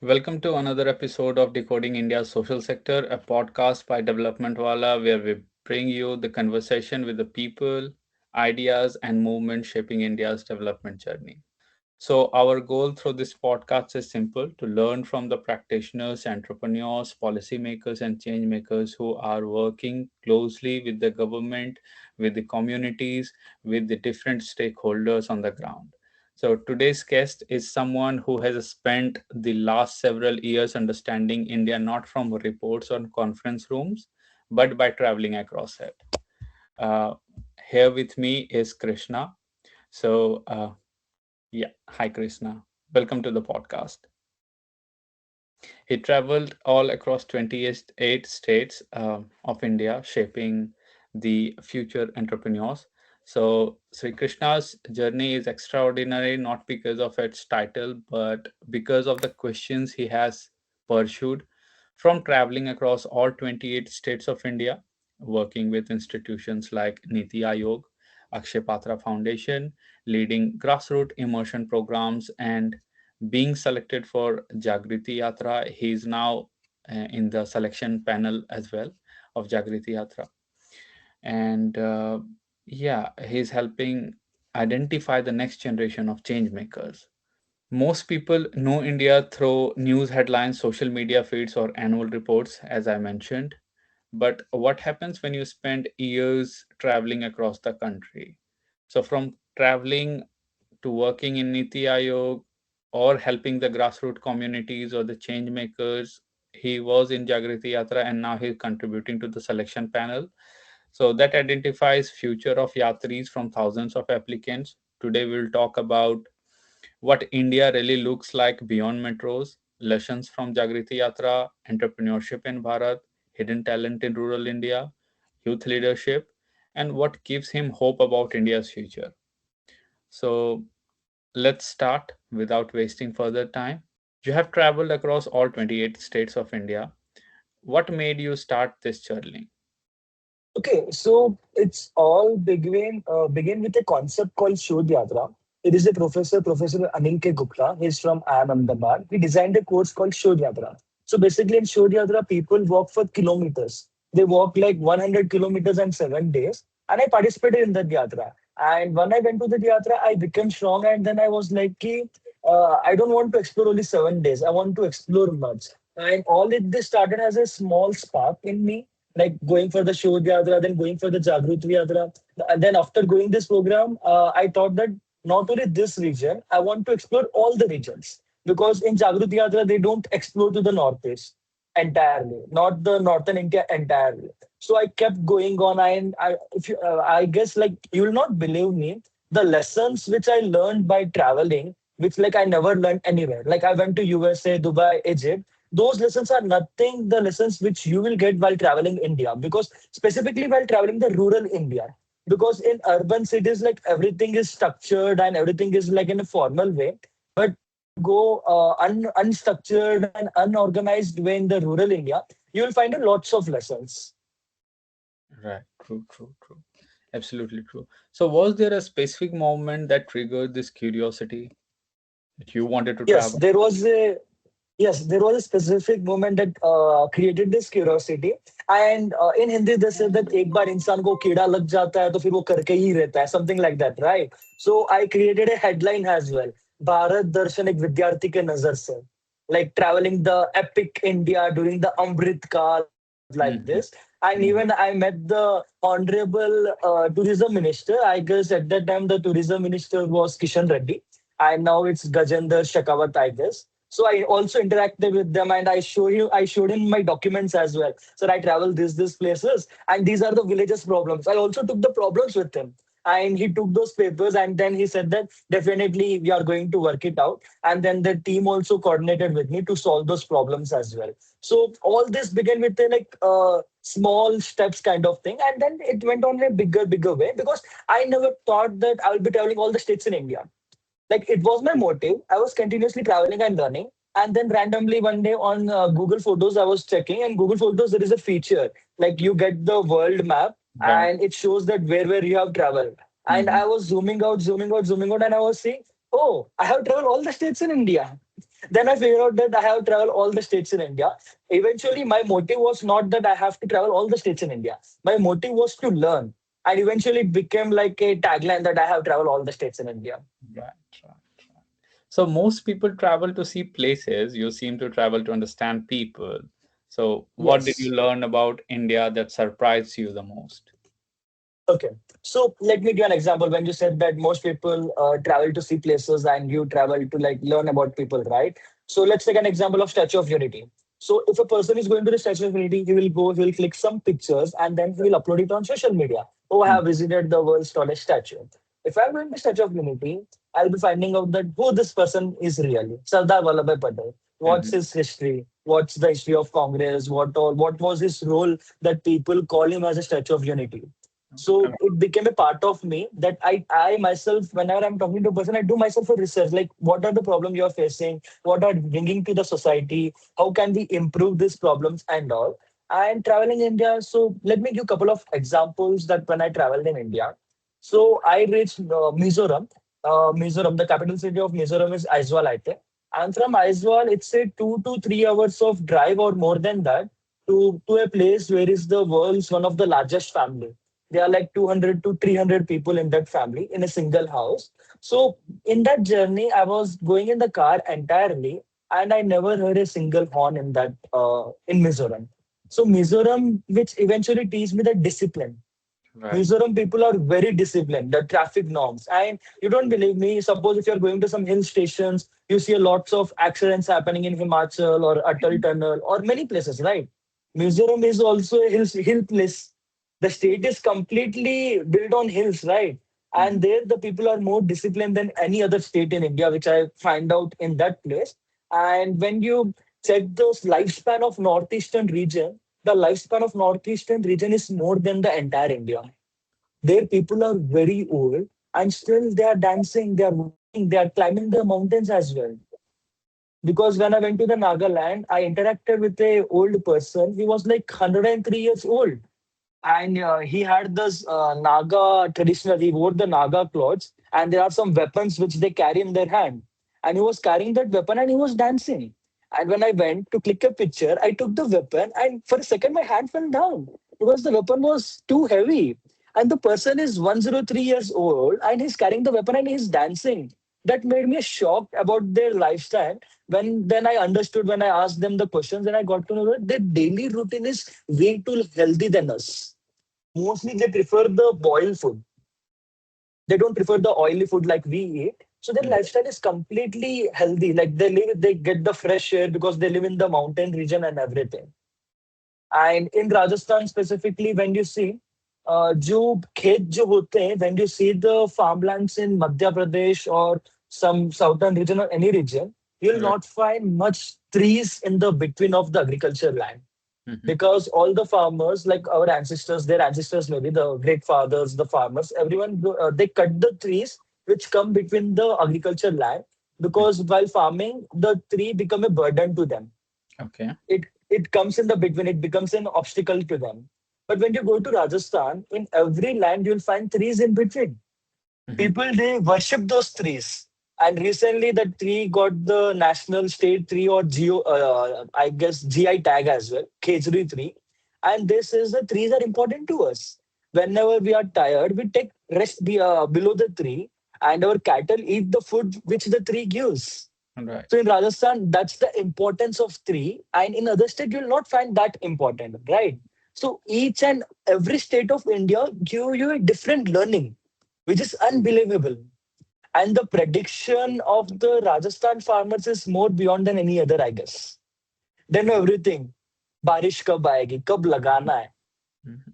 Welcome to another episode of Decoding India's Social Sector, a podcast by Development Wala, where we bring you the conversation with the people, ideas, and movements shaping India's development journey. So, our goal through this podcast is simple to learn from the practitioners, entrepreneurs, policymakers, and change makers who are working closely with the government, with the communities, with the different stakeholders on the ground. So, today's guest is someone who has spent the last several years understanding India not from reports or conference rooms, but by traveling across it. Uh, Here with me is Krishna. So, yeah, hi Krishna. Welcome to the podcast. He traveled all across 28 states of India, shaping the future entrepreneurs. So, Sri Krishna's journey is extraordinary not because of its title, but because of the questions he has pursued from traveling across all 28 states of India, working with institutions like NITI Aayog, Akshaya Patra Foundation, leading grassroots immersion programs, and being selected for Jagriti Yatra. He is now in the selection panel as well of Jagriti Yatra. And yeah, he's helping identify the next generation of change makers. Most people know India through news headlines, social media feeds, or annual reports, as I mentioned. But what happens when you spend years traveling across the country? So, from traveling to working in Niti Aayog or helping the grassroots communities or the change makers, he was in Jagriti Yatra and now he's contributing to the selection panel. So, that identifies future of Yatris from thousands of applicants. Today, we'll talk about what India really looks like beyond metros, lessons from Jagriti Yatra, entrepreneurship in Bharat, hidden talent in rural India, youth leadership, and what gives him hope about India's future. So let's start without wasting further time. You have traveled across all 28 states of India. What made you start this journey? Okay, so it's all begin with a concept called Shodh Yatra. It is a Professor Anil K. Gupta. He's from IIM Ahmedabad. He designed a course called Shodh Yatra. So basically, in Shodh Yatra, people walk for kilometers. They walk like 100 kilometers in 7 days. And I participated in that yatra. And when I went to the yatra, I became strong. And then I was like, I don't want to explore only 7 days. I want to explore much. And this started as a small spark in me, like going for the Shodh Yatra, then going for the Jagriti Yatra. And then after going this program, I thought that not only this region, I want to explore all the regions. Because in Jagriti Yatra, they don't explore to the northeast entirely, not the northern India entirely. So I kept going on, and I guess like you will not believe me, the lessons which I learned by traveling, which like I never learned anywhere. Like I went to USA, Dubai, Egypt. Those lessons are nothing the lessons which you will get while traveling India, because specifically while traveling the rural India. Because in urban cities, like everything is structured and everything is like in a formal way. But if you go unstructured and unorganized way in the rural India, you will find a lots of lessons. Right, true. Absolutely true. So, was there a specific moment that triggered this curiosity that you wanted to Yes, travel? there was a Yes, there was a specific moment that created this curiosity. And in Hindi, they say that एक बार इंसान को कीड़ा लग जाता है तो फिर वो करके ही रहता है, something like that, right? So I created a headline as well. Bharat दर्शन एक विद्यार्थी के नजर से, like traveling the epic India during the Amrit Kal and stuff like Mhm, this. And mhm. even I met the honorable tourism minister. I guess at that time the tourism minister was Kishan Reddy, and now it's Gajendra Shekhawat, I guess. So I also interacted with them, and I showed him my documents as well. So I travel these places, and these are the villages problems. I also took the problems with him, and he took those papers, and then he said that definitely we are going to work it out. And then the team also coordinated with me to solve those problems as well. So all this began with a small steps kind of thing, and then it went on in a bigger way, because I never thought that I will be traveling all the states in India. Like it was my motive. I was continuously traveling and learning. And then randomly one day on Google Photos, I was checking, and Google Photos, there is a feature like you get the world map, Right. and it shows that where you have traveled. And Mhm. I was zooming out, and I was saying, oh, I have traveled all the states in India. Then I figured out that I have traveled all the states in India. Eventually, my motive was not that I have to travel all the states in India. My motive was to learn. And eventually, it became like a tagline that I have traveled all the states in India. Right, right, right. So most people travel to see places. You seem to travel to understand people. So what did you Yes. learn about India that surprised you the most? Okay. So let me give an example. When you said that most people travel to see places and you travel to like learn about people, right? So let's take an example of Statue of Unity. So if a person is going to the Statue of Unity, he will go, he will click some pictures and then he will upload it on social media. Oh, I Mm, have visited the world's tallest statue. If I'm going to Statue of Unity, I'll be finding out that who this person is really. Sardar Vallabhbhai Patel. What's mhm. his history? What's the history of Congress? What was his role that people call him as a Statue of Unity? So it became a part of me that I myself, whenever I'm talking to a person, I do myself a research, like what are the problems you're facing, what are bringing to the society, how can we improve these problems and all. And traveling India, so let me give a couple of examples that when I traveled in India. So I reached Mizoram. Mizoram, the capital city of Mizoram is Aizawl, I think. And from Aizawl, it's a 2 to 3 hours of drive or more than that to a place where is the world's one of the largest family. There are like 200 to 300 people in that family in a single house. So in that journey, I was going in the car entirely, and I never heard a single horn in that in Mizoram. So Mizoram, which eventually teach me the discipline. Right. Mizoram people are very disciplined, the traffic norms. And you don't believe me, suppose if you're going to some hill stations, you see lots of accidents happening in Himachal or Atal Tunnel or many places, right? Mizoram is also a hill place. The state is completely built on hills, right? And Mhm. there the people are more disciplined than any other state in India, which I find out in that place. And when you check the lifespan of northeastern region, the lifespan of northeastern region is more than the entire India. Their people are very old and still they are dancing, they are walking, they are climbing the mountains as well. Because when I went to the Nagaland, I interacted with a old person. He was like 103 years old, and he had this Naga traditional. He wore the Naga clothes, and there are some weapons which they carry in their hand. And he was carrying that weapon, and he was dancing. And when I went to click a picture, I took the weapon, and for a second, my hand fell down because the weapon was too heavy. And the person is 103 years old, and he's carrying the weapon and he's dancing. That made me shocked about their lifestyle. When then I understood when I asked them the questions, and I got to know that their daily routine is way too healthy than us. Mostly they prefer the boiled food. They don't prefer the oily food like we eat. So their Mhm. lifestyle is completely healthy. Like they get the fresh air because they live in the mountain region and everything. And in Rajasthan specifically, when you see जो खेत जो होते हैं, when you see the farmlands in Madhya Pradesh or some southern region or any region, you'll Right. not find much trees in the between of the agriculture land Mhm. because all the farmers, like our ancestors, their ancestors, maybe the great fathers, the farmers, everyone, they cut the trees which come between the agriculture land Mhm. because while farming, the tree become a burden to them. Okay. It comes in the between, it becomes an obstacle to them. But when you go to Rajasthan, in every land, you'll find trees in between. Mhm. People, they worship those trees. And recently, the tree got the national state tree or I guess GI tag as well, Khejri tree. And this is the trees are important to us. Whenever we are tired, we take rest below the tree, and our cattle eat the food which the tree gives. Right. So in Rajasthan, that's the importance of tree, and in other state, you'll not find that important, right? So each and every state of India give you a different learning, which is unbelievable. And the prediction of the Rajasthan farmers is more beyond than any other, I guess. They know everything. बारिश कब आएगी, कब लगाना है, Mhm.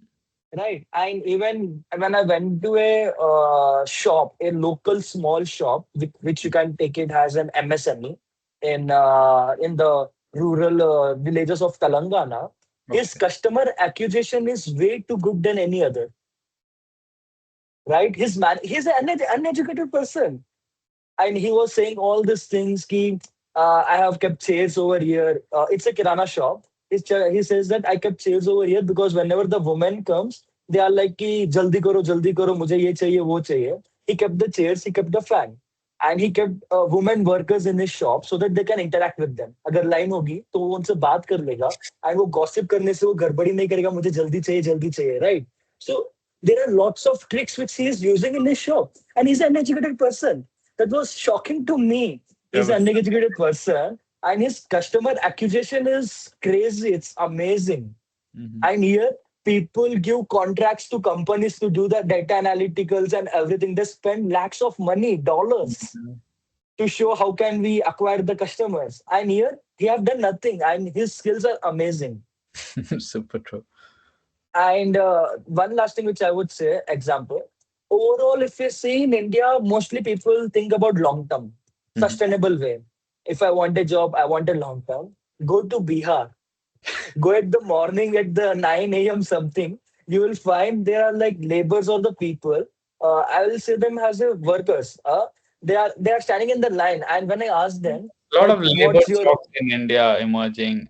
right? And even when I went to a shop, a local small shop, which you can take it as an MSME in the rural villages of Telangana, his Okay. customer acquisition is way too good than any other, right? He's an uneducated person, and he was saying all these things. I have kept chairs over here. It's a kirana shop. He says that I kept chairs over here because whenever the woman comes, they are like, ki, jaldi karo, mujhe ye chahiye, wo chahiye. He kept the chairs, he kept the fan. and he kept women workers in his shop so that they can interact with them. अगर line होगी तो वो उनसे बात कर लेगा, and वो gossip करने से वो गड़बड़ी नहीं करेगा, मुझे जल्दी चाहिए, right? So there are lots of tricks which he is using in his shop, and he's an educated person. That was shocking to me. That He's was an uneducated person, and his customer acquisition is crazy. It's amazing. mhm. And here, people give contracts to companies to do the data analyticals and everything. They spend lakhs of money, dollars, Mhm. to show how can we acquire the customers. And here, he have done nothing, and his skills are amazing. Super true. And one last thing which I would say, example, overall, if you see in India, mostly people think about long term, Mhm. sustainable way. If I want a job, I want a long term. Go to Bihar, go at the morning at the 9 a.m. something, you will find there are like laborers or the people. I will say them as a workers. They are standing in the line, and when I ask them A lot like, of labor "What's your?" jobs in India emerging,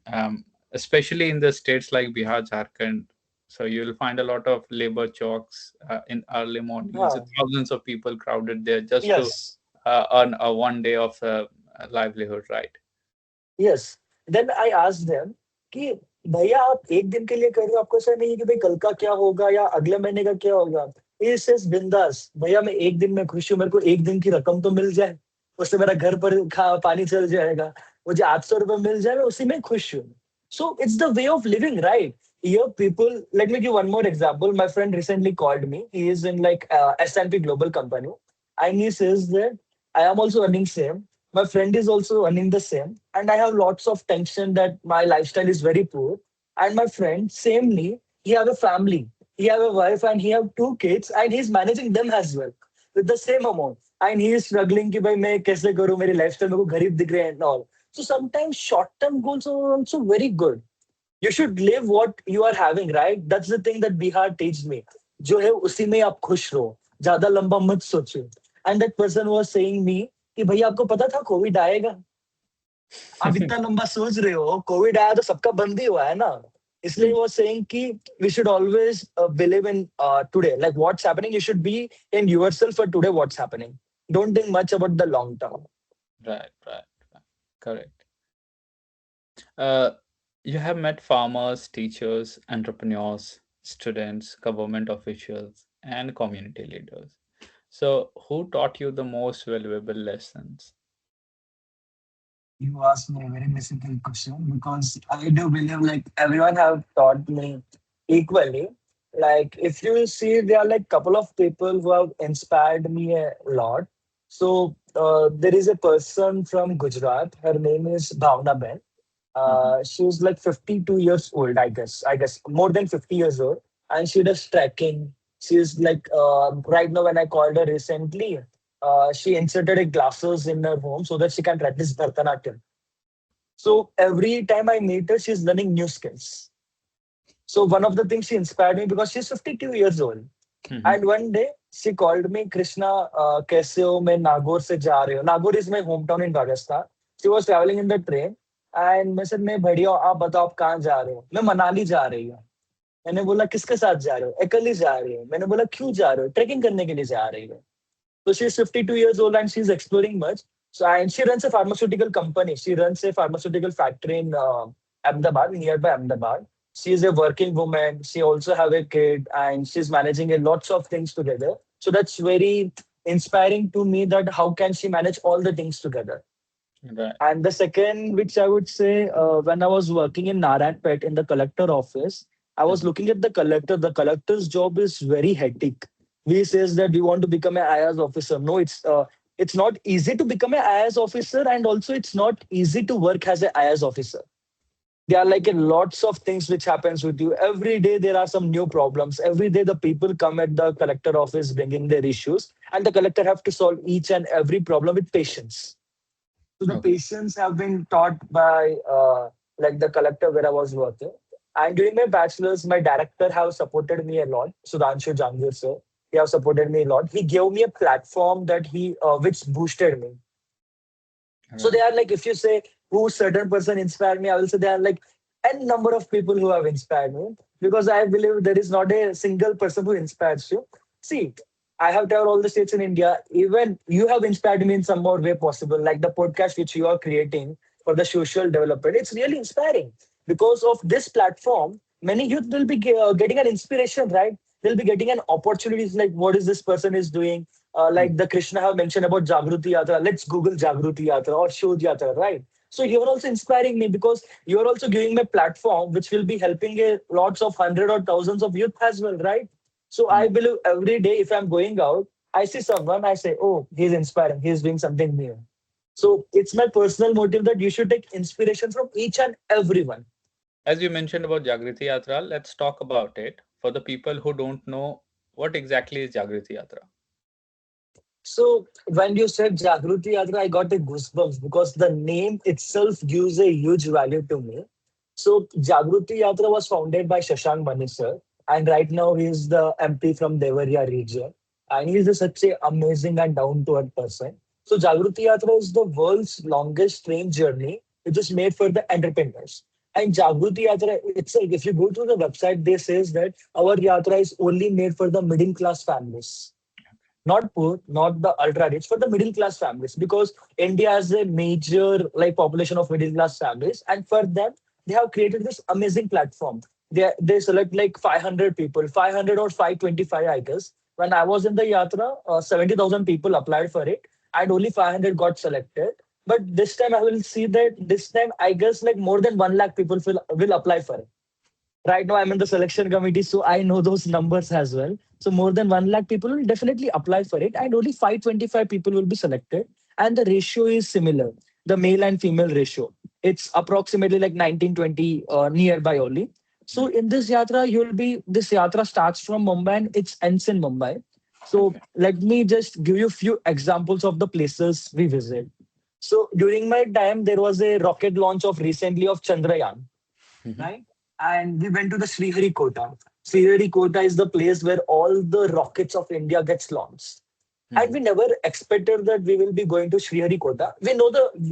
especially in the states like Bihar, Jharkhand. So you'll find a lot of labor jobs in early mornings. Huh, Thousands of people crowded there just to yes, earn a one day of livelihood, right? yes. Then I asked them कि भैया आप एक दिन के लिए कर रहे हो, आपको ऐसा नहीं है कि भाई कल का क्या होगा या अगले महीने का क्या होगा? He says बिंदास, भैया मैं एक दिन में खुश हूँ, मेरे को एक दिन की रकम तो मिल जाए, उससे मेरा घर पर खा पानी चल जाएगा, मुझे 800 रुपये मिल जाए, मैं उसी में खुश हूँ. So it's the way of living, right? Here people, let me give one more example. My friend recently called me. He is in like S&P Global company, and he says that I am also earning same. My friend is also earning the same, and I have lots of tension that my lifestyle is very poor. And my friend, samely, he have a family, he have a wife, and he have two kids, and he's managing them as well with the same amount. And he is struggling कि भाई मैं कैसे करूँ, मेरी lifestyle मेरे को गरीब दिख रहे हैं and all. So sometimes short-term goals are also very good. You should live what you are having, right? That's the thing that Bihar teaches me. जो है उसी में आप खुश रहो, ज्यादा लंबा मत सोचो. And that person was saying me कि भैया आपको पता था कोविड आएगा, आप इतना लंबा सोच रहे हो, कोविड आया तो सबका बंद ही हुआ है ना. इसलिए Mm. वो सेइंग कि we should always believe in today, like what's happening, you should be in yourself for today, what's happening. Don't think much about the long term. Right, right, right. Correct. Uh, you have met farmers, teachers, entrepreneurs, students, government officials, and community leaders. So, who taught you the most valuable lessons? You asked me a very difficult question because I do believe like everyone have taught me equally. Like if you see, there are like couple of people who have inspired me a lot. So there is a person from Gujarat. Her name is Bhavna Ben. Mhm. She's like 52 years old, I guess. I guess more than 50 years old. And she does trekking. She's like, right now, when I called her recently, she inserted a glasses in her home so that she can practice Bharatanatyam. So every time I meet her, she's learning new skills. So one of the things she inspired me because she's 52 years old. Mhm. And one day she called me, Krishna, kaise ho? मैं नागौर से जा रही हूँ. Nagore is my hometown in Rajasthan. She was traveling in the train. And मैं said, मैं बढ़िया हूँ, आप बताओ आप कहाँ जा रहे हो? मैं मनाली जा रही हूँ. मैंने बोला किसके साथ जा रहे हो? अकेली जा रही हूँ. मैंने बोला क्यों जा रहे हो? ट्रैकिंग करने के लिए जा रही हो. So she's 52 years old and she's exploring much. So and she runs a pharmaceutical company. She runs a pharmaceutical factory in Ahmedabad, nearby Ahmedabad. She is a working woman. She also have a kid and she's managing a lots of things together. So that's very inspiring to me that how can she manage all the things together. Right. And the second, which I would say, when I was working in Narayanpet in the collector office, I was Mhm. looking at the collector. The collector's job is very hectic. We says that we want to become an IAS officer. No, it's not easy to become an IAS officer, and also it's not easy to work as an IAS officer. There are like a lots of things which happens with you every day. There are some new problems every day. The people come at the collector office bringing their issues, and the collector have to solve each and every problem with patience. So the Okay. patients have been taught by like the collector where I was working. And during my bachelor's, my director have supported me a lot. Sudhanshu Jangir sir, he have supported me a lot. He gave me a platform that he which boosted me. So Right. they are like, if you say who certain person inspired me, I will say there are like n number of people who have inspired me because I believe there is not a single person who inspires you. See, I have traveled all the states in India. Even you have inspired me in some more way possible, like the podcast which you are creating for the social development. It's really inspiring because of this platform. Many youth will be getting an inspiration, right? They'll be getting an opportunities like what is this person is doing. Like the Krishna have mentioned about Jagriti Yatra. Let's Google Jagriti Yatra or Shodh Yatra, right? So you're also inspiring me because you're also giving me a platform which will be helping lots of hundred or thousands of youth as well, right? So I believe every day if I'm going out, I see someone, I say, oh, he's inspiring, he's doing something new. So it's my personal motive that you should take inspiration from each and everyone. As you mentioned about Jagriti Yatra, let's talk about it for the people who don't know what exactly is Jagriti Yatra. So when you said Jagruti Yatra, I got a goosebumps because the name itself gives a huge value to me. So Jagruti Yatra was founded by Shashank Mani sir, and right now he is the MP from Devariya region, and he is such a amazing and down to earth person. So Jagruti Yatra is the world's longest train journey, which is made for the entrepreneurs. And Jagruti Yatra itself, if you go to the website, they says that our yatra is only made for the middle class families, not poor, not the ultra rich, for the middle class families, because India has a major like population of middle class families, and for them they have created this amazing platform. They select like 500 people, 500 or 525, I guess. When I was in the yatra, 70,000 people applied for it, and only 500 got selected. But this time I will see that this time I guess like more than 1 lakh people will apply for it. Right now I'm in the selection committee, so I know those numbers as well. So more than 1 lakh people will definitely apply for it, and only 525 people will be selected. And the ratio is similar, the male and female ratio. It's approximately like 1920 nearby only. So in this yatra, this yatra starts from Mumbai and it ends in Mumbai. So Okay. let me just give you a few examples of the places we visit. So during my time, there was a rocket launch of recently of Chandrayaan, Mhm. right? And we went to the Sriharikota. Sriharikota is the place where all the rockets of India gets launched. And Mhm. we never expected that we will be going to Sriharikota.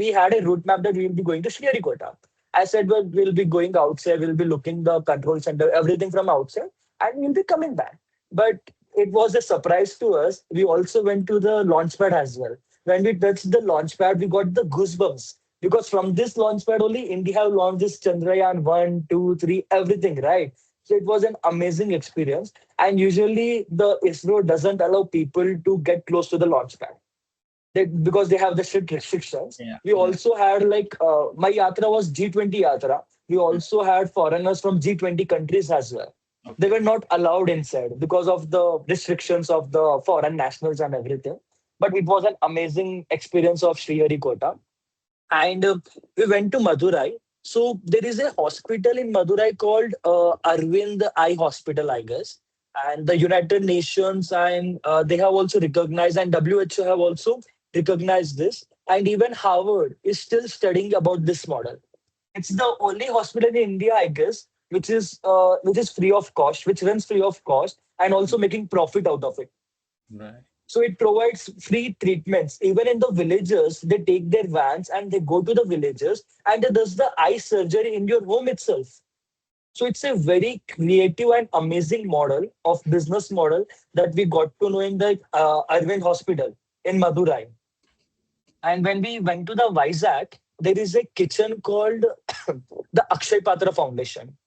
We had a route map that we will be going to Sriharikota. I said, well, we'll be going outside, we'll be looking the control center, everything from outside, and we'll be coming back. But it was a surprise to us. We also went to the launch pad as well. When we touched the launch pad, we got the goosebumps because from this launch pad only India have launched this Chandrayaan 1, 2, 3, everything, right? So it was an amazing experience. And usually the ISRO doesn't allow people to get close to the launch pad because they have the strict restrictions. Yeah. We Yeah. also had like my yatra was G20 yatra. We Mm. also had foreigners from G20 countries as well. They Okay. were not allowed inside because of the restrictions of the foreign nationals and everything. But it was an amazing experience of Sriharikota. And we went to Madurai. So there is a hospital in Madurai called Arvind Eye Hospital, I guess. And the United Nations and they have also recognized, and WHO have also recognized this. And even Harvard is still studying about this model. It's the only hospital in India, I guess, which is free of cost, which runs free of cost, and also making profit out of it. Right. So it provides free treatments. Even in the villages, they take their vans and they go to the villages and they does the eye surgery in your home itself. So it's a very creative and amazing model of business model that we got to know in the Arvind Hospital in Madurai. And when we went to the Vizag, there is a kitchen called the Akshaya Patra Foundation.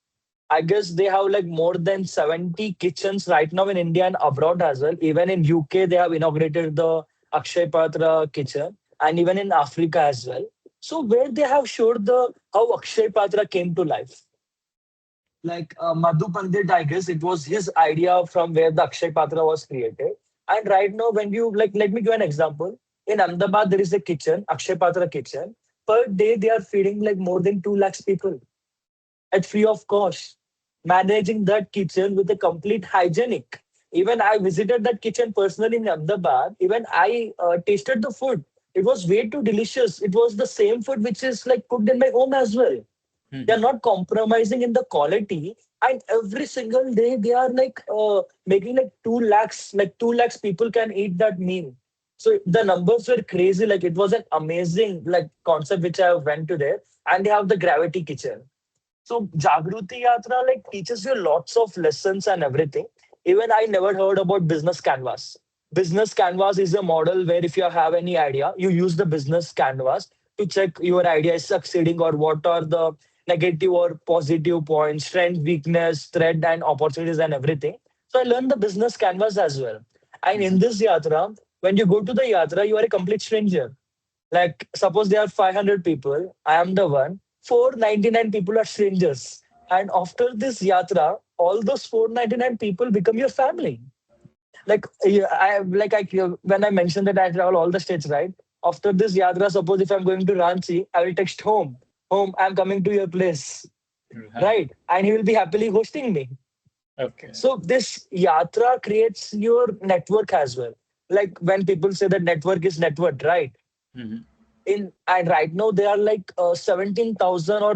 I guess they have like more than 70 kitchens right now in India and abroad as well. Even in UK, they have inaugurated the Akshay Patra kitchen, and even in Africa as well. So where they have showed the how Akshay Patra came to life. Like Madhu Pandit, I guess it was his idea from where the Akshay Patra was created. And right now, when you like, let me give an example. In Ahmedabad, there is a kitchen, Akshay Patra kitchen. Per day, they are feeding like more than 2 lakhs people at free of cost, managing that kitchen with a complete hygienic. Even I visited that kitchen personally in Ahmedabad. Even I tasted the food. It was way too delicious. It was the same food which is like cooked in my home as well. They're Mhm. not compromising in the quality. And every single day they are like making like 2 lakhs, like 2 lakhs people can eat that meal. So the numbers were crazy. Like it was an amazing like concept which I went to there. And they have the gravity kitchen. So Jagruti Yatra like teaches you lots of lessons and everything. Even I never heard about business canvas. Business canvas is a model where if you have any idea, you use the business canvas to check your idea is succeeding or what are the negative or positive points, strength, weakness, threat, and opportunities and everything. So I learned the business canvas as well. And in Mhm. this yatra, when you go to the yatra, you are a complete stranger. Like suppose there are 500 people, I am the one. 499 people are strangers. And after this yatra, all those 499 people become your family. Like yeah, when I mentioned that I travel all the states, right? After this yatra, suppose if I'm going to Ranchi, I will text home, I'm coming to your place, Right. right? And he will be happily hosting me. Okay. So this yatra creates your network as well. Like when people say that network is network, right? Mhm. In and right now there are like 17,000 or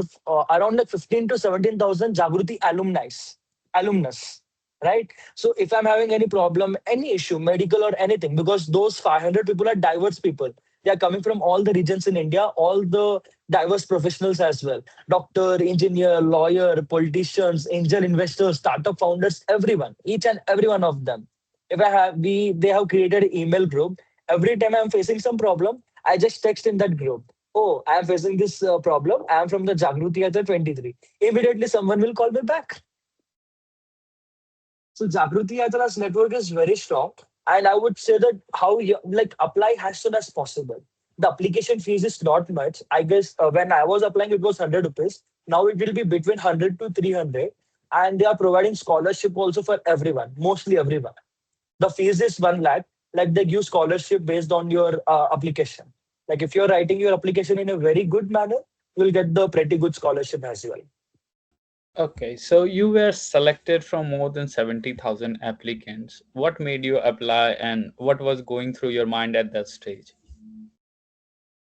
around like 15 to 17,000 Jagriti alumnus, right? So if I'm having any problem, any issue, medical or anything, because those 500 people are diverse people. They are coming from all the regions in India, all the diverse professionals as well. Doctor, engineer, lawyer, politicians, angel investors, startup founders, everyone, each and every one of them. If I have, they have created an email group. Every time I'm facing some problem, I just text in that group. Oh, I am facing this problem. I am from the Jagriti Yatra 23. Immediately, someone will call me back. So Jagriti Yatra's network is very strong, and I would say that how you like apply as soon as possible. The application fees is not much. I guess when I was applying, it was 100 rupees. Now it will be between 100 to 300, and they are providing scholarship also for everyone, mostly everyone. The fees is 1 lakh. Like they give scholarship based on your application. Like if you're writing your application in a very good manner, you'll get the pretty good scholarship as well. Okay, so you were selected from more than 70,000 applicants. What made you apply and what was going through your mind at that stage?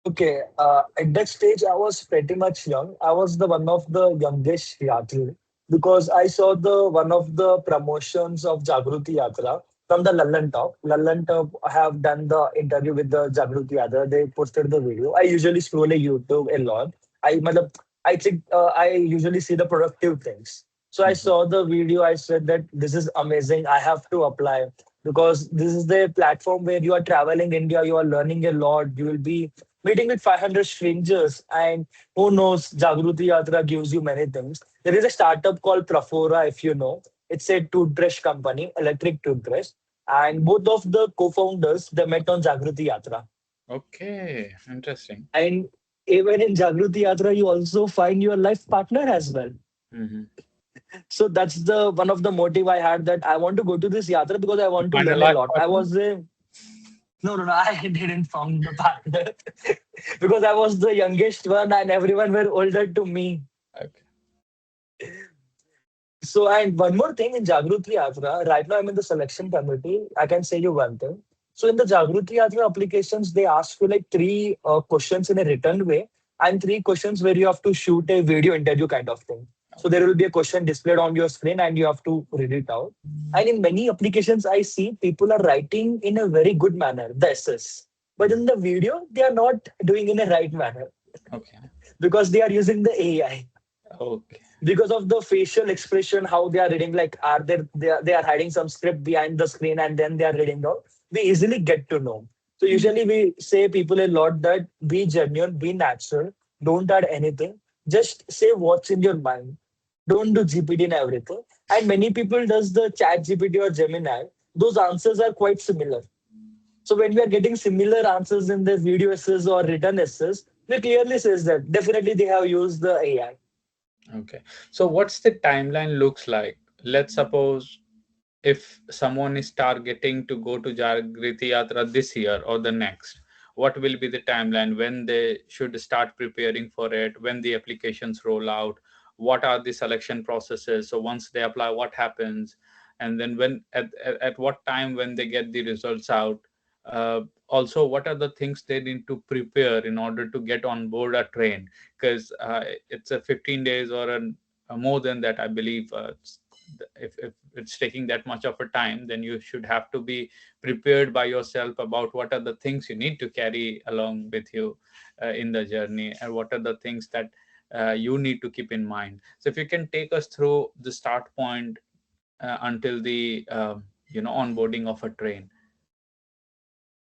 Okay, at that stage, I was pretty much young. I was the one of the youngest Yatri because I saw the one of the promotions of Jagriti Yatra from the Lallan Talk. Lallan Talk have done the interview with the Jagriti Yatra. They posted the video. I usually scroll a YouTube a lot. I think I usually see the productive things. So I Mhm. saw the video. I said that this is amazing. I have to apply because this is the platform where you are traveling India. You are learning a lot. You will be meeting with 500 strangers, and who knows, Jagruti Yatra gives you many things. There is a startup called Prafora, if you know. It's a toothbrush company, electric toothbrush. And both of the co-founders, they met on Jagruti Yatra. Okay, interesting. And even in Jagruti Yatra, you also find your life partner as well. Hmm. So that's the one of the motive I had, that I want to go to this yatra because I want to Find a learn a life lot. I partner? was a no, I didn't found the partner because I was the youngest one and everyone were older to me. Okay. So, and one more thing in Jagriti Yatra, right now I'm in the selection committee. I can say you one thing. So, in the Jagriti Yatra applications, they ask you like three questions in a written way and three questions where you have to shoot a video interview kind of thing. So, there will be a question displayed on your screen and you have to read it out. And in many applications, I see people are writing in a very good manner, the essays. But in the video, they are not doing in a right manner Okay. because they are using the AI, Okay. because of the facial expression, how they are reading, like are they are hiding some script behind the screen and then they are reading out, we easily get to know. So Mm. usually we say people a lot that be genuine, be natural, don't add anything, just say what's in your mind, don't do gpt in everything. And many people does the chat gpt or Gemini, those answers are quite similar. So when we are getting similar answers in the video essays or written essays, we clearly says that definitely they have used the AI. Okay. So what's the timeline looks like? Let's suppose if someone is targeting to go to Jagriti Yatra this year or the next, what will be the timeline when they should start preparing for it, when the applications roll out, what are the selection processes? So once they apply, what happens? And then when at what time when they get the results out, also what are the things they need to prepare in order to get on board a train? Because it's a 15 days or more than that, I believe. If it's taking that much of a time, then you should have to be prepared by yourself about what are the things you need to carry along with you in the journey, and what are the things that you need to keep in mind. So if you can take us through the start point until the onboarding of a train.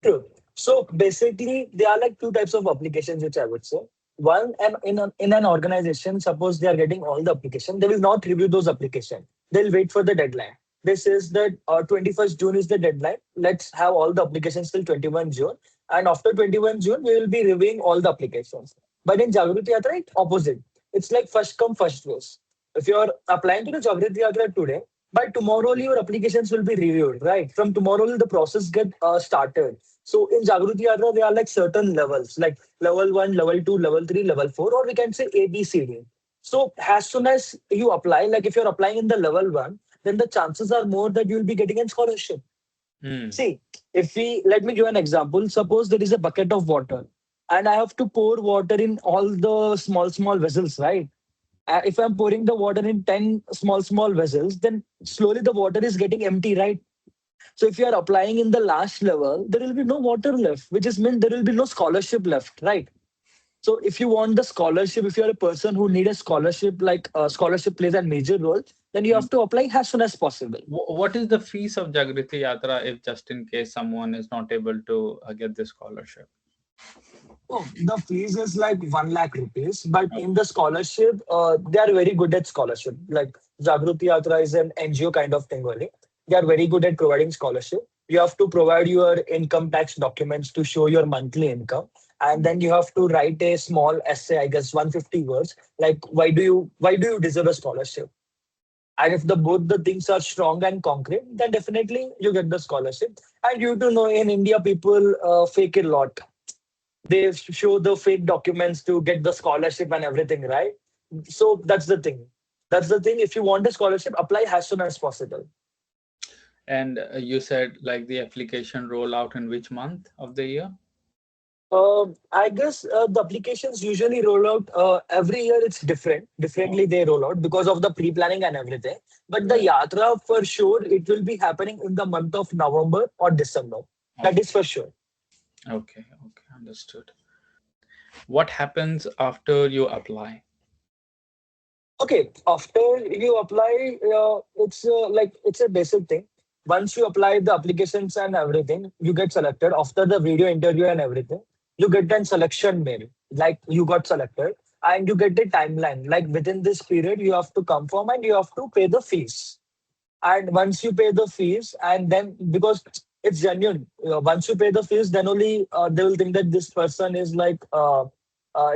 True. So basically, there are like two types of applications, which I would say. One, and in an organization, suppose they are getting all the application, they will not review those application. They'll wait for the deadline. This is that 21st June is the deadline. Let's have all the applications till 21 June. And after 21 June, we will be reviewing all the applications. But in Jagriti Yatra, it's opposite. It's like first come, first goes. If you're applying to the Jagriti Yatra today, by tomorrow your applications will be reviewed, right? From tomorrow the process get started. So in Jagriti Yatra, there are like certain levels, like level 1, level 2, level 3, level 4, or we can say A, B, C, D. So as soon as you apply, like if you're applying in the level 1, then the chances are more that you'll be getting a scholarship. Hmm. See, if we let me give an example. Suppose there is a bucket of water, and I have to pour water in all the small vessels, right? If I'm pouring the water in 10 small vessels, then slowly the water is getting empty, right? So if you are applying in the last level, there will be no water left, which is mean there will be no scholarship left, right? So if you want the scholarship, if you are a person who need a scholarship, like scholarship plays a major role, then you Hmm. have to apply as soon as possible. What is the fees of Jagriti Yatra if just in case someone is not able to get the scholarship? Oh, the fees is like 1 lakh rupees, but Oh. in the scholarship, they are very good at scholarship. Like Jagriti Yatra is an NGO kind of thing only. They are very good at providing scholarship. You have to provide your income tax documents to show your monthly income, and then you have to write a small essay, I guess 150 words, like why do you deserve a scholarship? And if the both the things are strong and concrete, then definitely you get the scholarship. And you to know in India, people fake a lot. They show the fake documents to get the scholarship and everything, right? So that's the thing. That's the thing. If you want a scholarship, apply as soon as possible. And you said like the application roll out in which month of the year? I guess the applications usually roll out every year. It's different. Oh, Differently, they roll out because of the pre-planning and everything. But the right. yatra for sure, it will be happening in the month of November or December. That Okay. is for sure. Okay. Okay. Understood. What happens after you apply? Okay, after you apply, it's like it's a basic thing. Once you apply the applications and everything, you get selected. After the video interview and everything, you get an selection mail, like you got selected, and you get a timeline. Like within this period, you have to confirm and you have to pay the fees. And once you pay the fees, and then because it's genuine, once you pay the fees, then only they will think that this person is like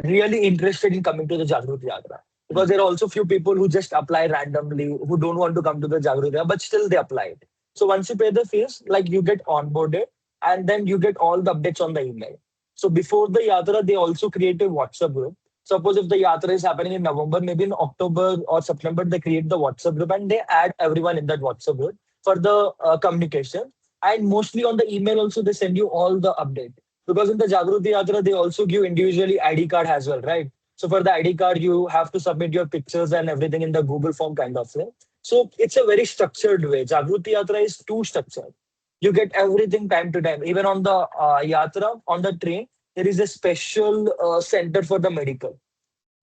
really interested in coming to the Jagriti Yatra. Hmm. Because there are also few people who just apply randomly, who don't want to come to the Jagriti Yatra, but still they applied. So once you pay the fees, like you get onboarded, and then you get all the updates on the email. So before the Yatra, they also create a WhatsApp group. Suppose if the yatra is happening in November, maybe in October or September, they create the WhatsApp group and they add everyone in that WhatsApp group for the communication. And mostly on the email also, they send you all the update. Because in the Jagriti Yatra, they also give individually ID card as well, right? So for the ID card, you have to submit your pictures and everything in the Google form kind of thing. So it's a very structured way. Jagriti Yatra is too structured. You get everything time to time. Even on the yatra, on the train, there is a special center for the medical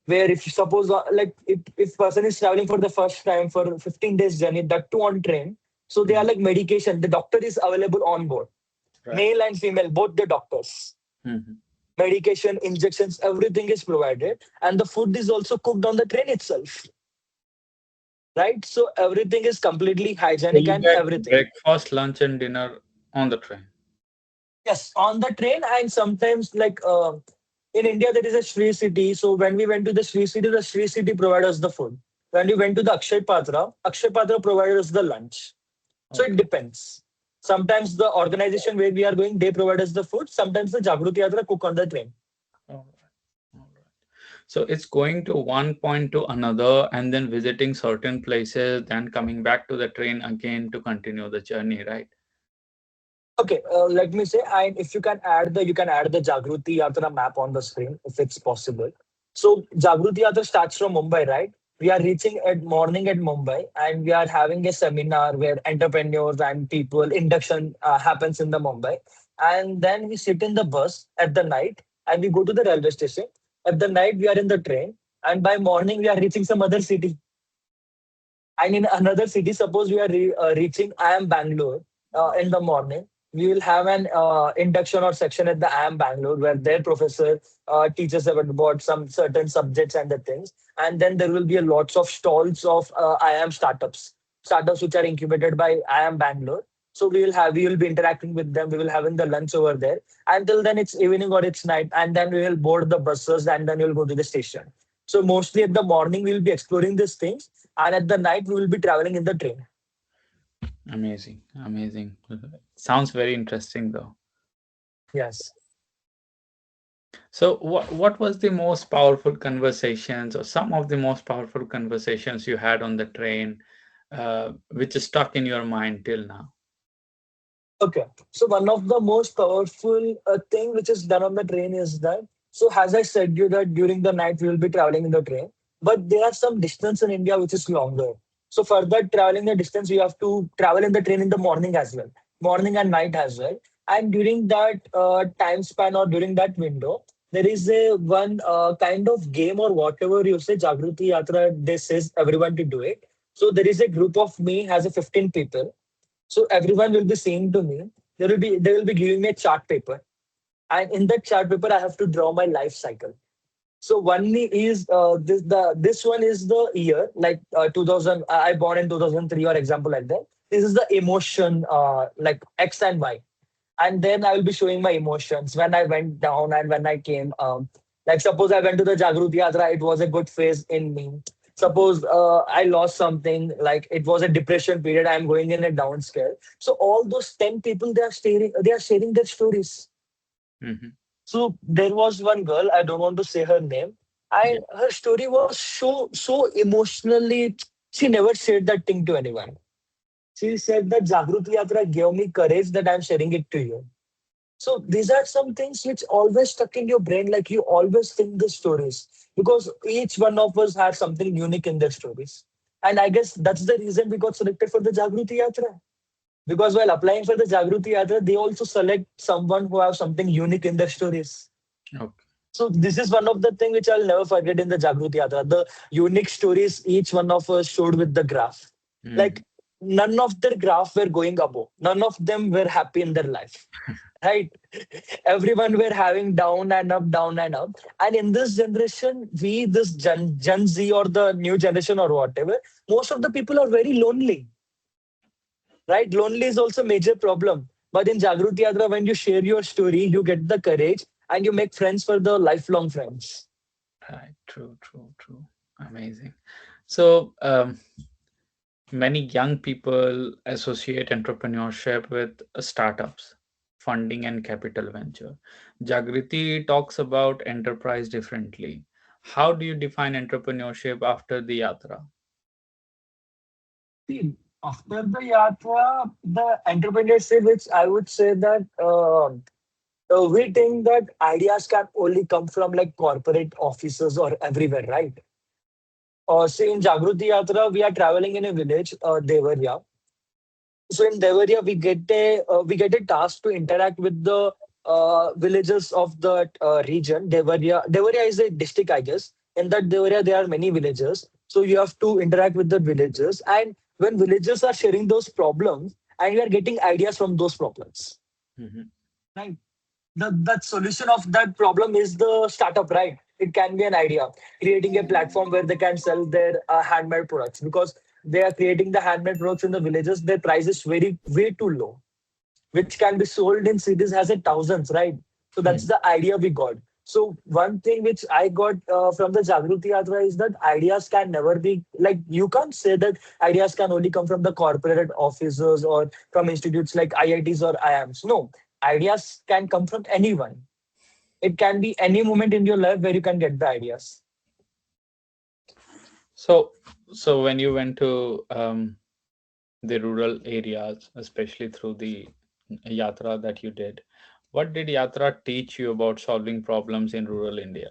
where if you suppose like if person is traveling for the first time for 15 days journey, that too on train, so they are Hmm. like medication, the doctor is available on board, Right. male and female, both the doctors, Hmm. medication, injections, everything is provided, and the food is also cooked on the train itself, right? So everything is completely So hygienic you and get everything. breakfast, lunch, and dinner on the train. Yes, on the train. And sometimes like in India there is a Sri City. So when we went to the Sri City provided us the food. When we went to the Akshay Patra provided us the lunch. So it Okay. depends. Sometimes the organization where we are going, they provide us the food. Sometimes the Jagriti Yatra cook on the train. All right. All right. So it's going to one point to another and then visiting certain places, then coming back to the train again to continue the journey, right? Okay, let me say, and if you can add the Jagriti Yatra map on the screen if it's possible. So Jagriti Yatra starts from Mumbai, right? We are reaching at morning at Mumbai, and we are having a seminar where entrepreneurs and people induction happens in the Mumbai, and then we sit in the bus at the night, and we go to the railway station. At the night, we are in the train, and by morning we are reaching some other city. And in another city, suppose we are reaching, I am Bangalore in the morning. we will have an induction or section at the IIM Bangalore where their professor teaches about some certain subjects and the things. And then there will be a lots of stalls of IIM startups which are incubated by IIM Bangalore. So we will be interacting with them. We will having the lunch over there. Until then, it's evening or it's night, and then we will board the buses, and then we'll go to the station. So mostly at the morning we will be exploring these things, and at the night we will be traveling in the train. Amazing, amazing. Sounds very interesting, though. Yes. So, what was the most powerful conversations, or some of the most powerful conversations you had on the train, which is stuck in your mind till now? Okay. So one of the most powerful thing which is done on the train is that, so as I said you that during the night we will be traveling in the train, but there are some distance in India which is longer. So for that traveling the distance, we have to travel in the train in the morning as well, morning and night as well. And during that time span or during that window, there is a one kind of game or whatever you say, Jagriti Yatra, they says everyone to do it. So there is a group of me has a 15 people, so everyone will be saying to me, they will be giving me a chart paper. And in that chart paper, I have to draw my life cycle. So one is this one is the year like 2000. I born in 2003 or example like that. This is the emotion like X and Y, and then I will be showing my emotions when I went down and when I came. Like suppose I went to the Jagriti Yatra, it was a good phase in me. Suppose I lost something, like it was a depression period. I'm going in a down scale. So all those 10 people, they are sharing their stories. Hmm. So there was one girl, I don't want to say her name, Yeah. and her story was so emotionally. She never said that thing to anyone. She said that Jagriti Yatra gave me courage that I'm sharing it to you. So these are some things which always stuck in your brain, like you always think the stories because each one of us has something unique in their stories. And I guess that's the reason we got selected for the Jagriti Yatra. Because while applying for the Jagriti Yatra, they also select someone who have something unique in their stories. Okay. So this is one of the things which I'll never forget in the Jagriti Yatra. The unique stories each one of us showed with the graph. Hmm. Like none of their graph were going above. None of them were happy in their life. Right? Everyone were having down and up. And in this generation, this Gen Z or the new generation or whatever, most of the people are very lonely. Right? Lonely is also a major problem. But in Jagruti Yatra, when you share your story, you get the courage and you make friends for the lifelong friends. Right. True. True. True. Amazing. So, many young people associate entrepreneurship with startups, funding, and capital venture. Jagriti talks about enterprise differently. How do you define entrepreneurship after the yatra? See, after the Yatra, the entrepreneurship, which I would say that we think that ideas can only come from like corporate offices or everywhere, right? See, in Jagruti Yatra, we are traveling in a village, Devaria. So in Devaria, we get a task to interact with the villages of the region. Devaria is a district, I guess. In that Devaria, there are many villages. So you have to interact with the villagers, and when villagers are sharing those problems, and you are getting ideas from those problems, Mhm. right? The solution of that problem is the startup, right? It can be an idea, creating a platform where they can sell their handmade products because they are creating the handmade products in the villages. Their price is very way too low, which can be sold in cities as a thousands, right? So that's Mhm. the idea we got. So one thing which I got from the Jagruti Yatra is that ideas can never be like you can't say that ideas can only come from the corporate offices or from institutes like IITs or IIMs. No, ideas can come from anyone. It can be any moment in your life where you can get the ideas. So, so when you went to the rural areas, especially through the yatra that you did, what did yatra teach you about solving problems in rural India?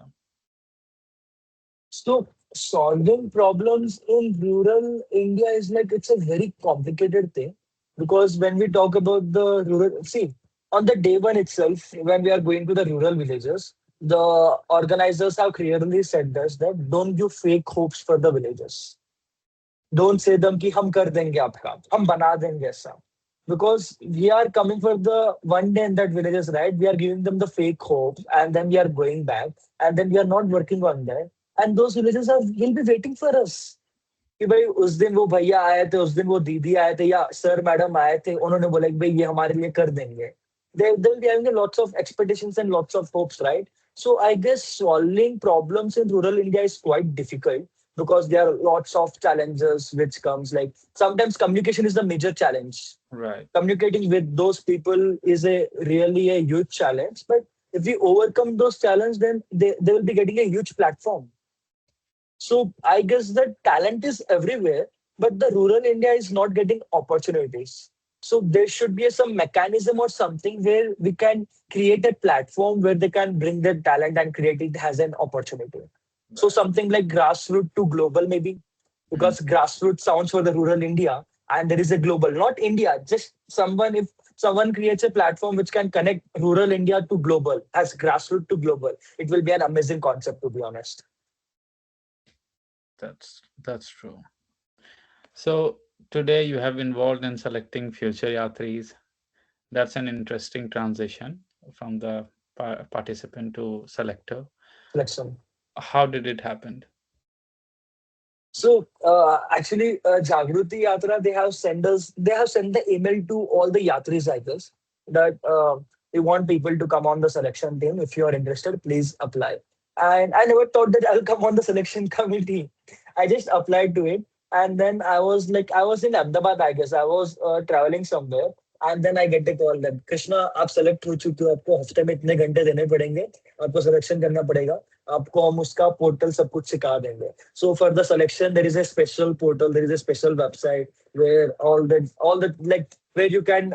So solving problems in rural India is like it's a very complicated thing because when we talk about the rural, see, on the day one itself, when we are going to the rural villages, the organizers have clearly said this that don't give fake hopes for the villagers. Don't say them कि हम कर देंगे आपका, हम बना देंगे ऐसा. because we are coming for the one day in that villages, right? We are giving them the fake hope, and then we are going back, and then we are not working on that. And those villages are will be waiting for us. कि भाई उस दिन वो भैया आए थे, उस दिन वो दीदी आए थे या सर मैडम आए थे, उन्होंने बोला कि भाई ये हमारे लिए कर देंगे. They will be having lots of expectations and lots of hopes, right? So I guess solving problems in rural India is quite difficult because there are lots of challenges which comes, like sometimes communication is the major challenge. Right. Communicating with those people is a really a huge challenge. But if we overcome those challenges, then they will be getting a huge platform. So I guess the talent is everywhere, but the rural India is not getting opportunities. So there should be some mechanism or something where we can create a platform where they can bring their talent and create it as an opportunity. So Right. something like grassroots to global maybe, Mm. because grassroots sounds for the rural India and there is a global, not India, just someone, if someone creates a platform which can connect rural India to global as grassroots to global, it will be an amazing concept to be honest. That's true. So today you have involved in selecting future yatris. That's an interesting transition from the participant to selector. Selection. How did it happen? So actually, Jagriti Yatra, they have sent the email to all the Yatris, I guess, that we want people to come on the selection team. If you are interested, please apply. And I never thought that I'll come on the selection committee. I just applied to it. And then I was in Ahmedabad, I guess. I was traveling somewhere. And then I get a call that, Krishna, आप select हो चुके हो, आपको हफ्ते में इतने घंटे देने पड़ेंगे, आपको selection करना पड़ेगा, आपको हम उसका पोर्टल सब कुछ सिखा देंगे. So for the selection, there is a special portal, there is a special website where all the like where you can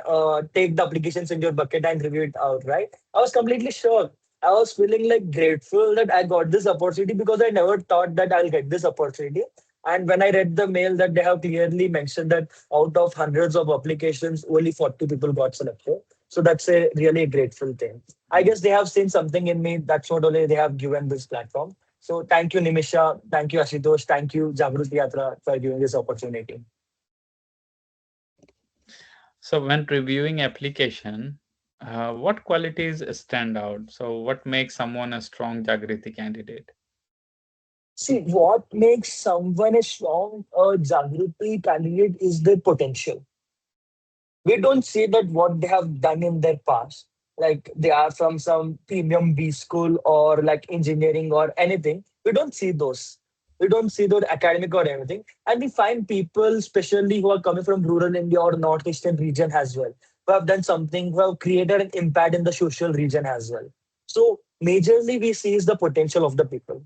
take the applications in your bucket and review it out, right? I was completely sure. I was feeling like grateful that I got this opportunity because I never thought that I'll get this opportunity. And when I read the mail that they have clearly mentioned that out of hundreds of applications, only 40 people got selected. So that's a really grateful thing. I guess they have seen something in me. That's what only they have given this platform. So thank you, Nimisha. Thank you, Ashutosh. Thank you, Jagriti Yatra, for giving this opportunity. So when reviewing application, what qualities stand out? So what makes someone a strong Jagriti candidate? See, what makes someone a strong Jagriti candidate is their potential. We don't see that what they have done in their past, like they are from some premium B school or like engineering or anything. We don't see those. We don't see those academic or anything. And we find people, especially who are coming from rural India or northeastern region as well, who have done something, who have created an impact in the social region as well. So majorly we see is the potential of the people.